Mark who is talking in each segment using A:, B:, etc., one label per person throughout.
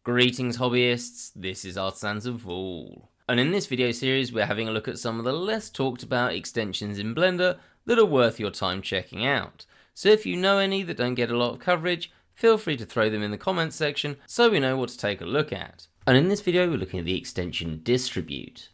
A: Greetings hobbyists, this is Artisans of All. And in this video series we're having a look at some of the less talked about extensions in Blender that are worth your time checking out. So if you know any that don't get a lot of coverage, feel free to throw them in the comments section so we know what to take a look at. And in this video we're looking at the extension Distribute.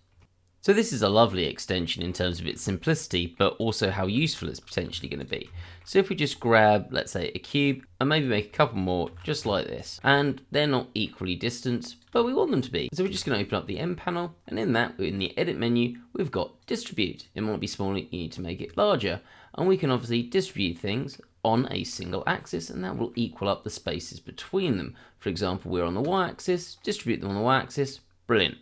A: So this is a lovely extension in terms of its simplicity, but also how useful it's potentially going to be. So if we just grab, let's say, a cube, and maybe make a couple more just like this, and they're not equally distant, but we want them to be. So we're just going to open up the M panel, and in that, in the edit menu, we've got distribute. It might be smaller, you need to make it larger, and we can obviously distribute things on a single axis, and that will equal up the spaces between them. For example, we're on the y-axis, distribute them on the y-axis, brilliant.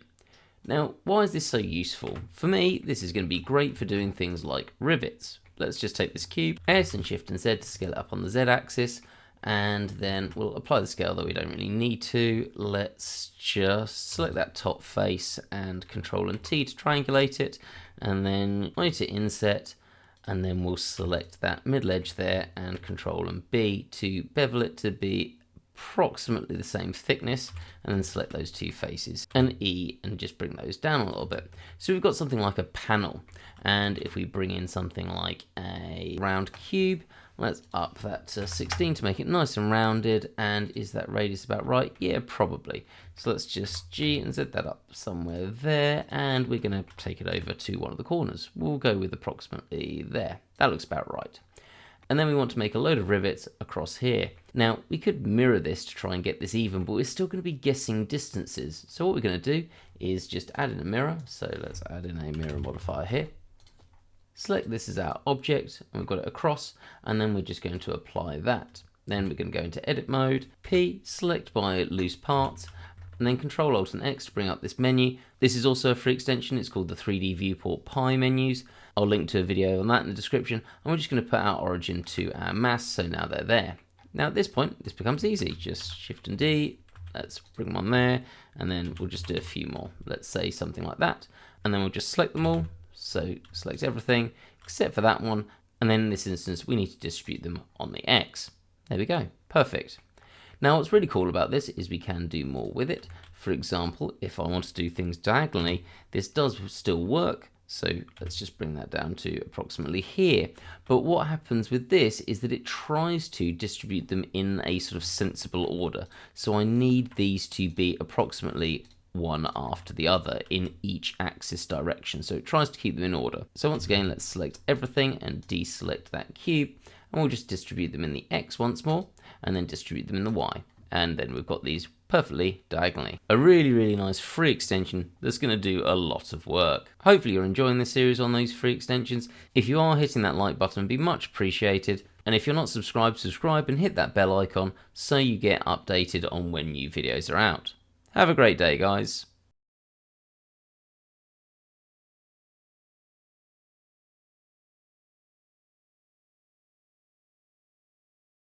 A: Now, why is this so useful? For me, this is going to be great for doing things like rivets. Let's just take this cube, S and Shift and Z to scale it up on the Z axis, and then we'll apply the scale, though we don't really need to. Let's just select that top face and Control and T to triangulate it, and then I need to inset, and then we'll select that middle edge there and Control and B to bevel it to be approximately the same thickness, and then select those two faces and E and just bring those down a little bit. So we've got something like a panel, and if we bring in something like a round cube, let's up that to 16 to make it nice and rounded. And is that radius about right? Yeah, probably. So let's just G and Z that up somewhere there, and we're going to take it over to one of the corners. We'll go with approximately there. That looks about right. And then we want to make a load of rivets across here. Now, we could mirror this to try and get this even, but we're still going to be guessing distances. So what we're going to do is just add in a mirror. So let's add in a mirror modifier here. Select this as our object, and we've got it across, and then we're just going to apply that. Then we're going to go into edit mode, P, select by loose parts, and then Control Alt and X to bring up this menu. This is also a free extension. It's called the 3D Viewport Pie menus. I'll link to a video on that in the description. And we're just going to put our origin to our mass, so now they're there. Now at this point, this becomes easy. Just Shift and D, let's bring them on there, and then we'll just do a few more. Let's say something like that, and then we'll just select them all. So select everything except for that one, and then in this instance, we need to distribute them on the X. There we go, perfect. Now what's really cool about this is we can do more with it. For example, if I want to do things diagonally, this does still work. So let's just bring that down to approximately here. But what happens with this is that it tries to distribute them in a sort of sensible order. So I need these to be approximately one after the other in each axis direction. So it tries to keep them in order. So once again, let's select everything and deselect that cube. And we'll just distribute them in the X once more, and then distribute them in the Y. And then we've got these perfectly diagonally. A really nice free extension that's going to do a lot of work. Hopefully you're enjoying this series on those free extensions. If you are, hitting that like button would be much appreciated. And if you're not subscribed, subscribe and hit that bell icon so you get updated on when new videos are out. Have a great day, guys.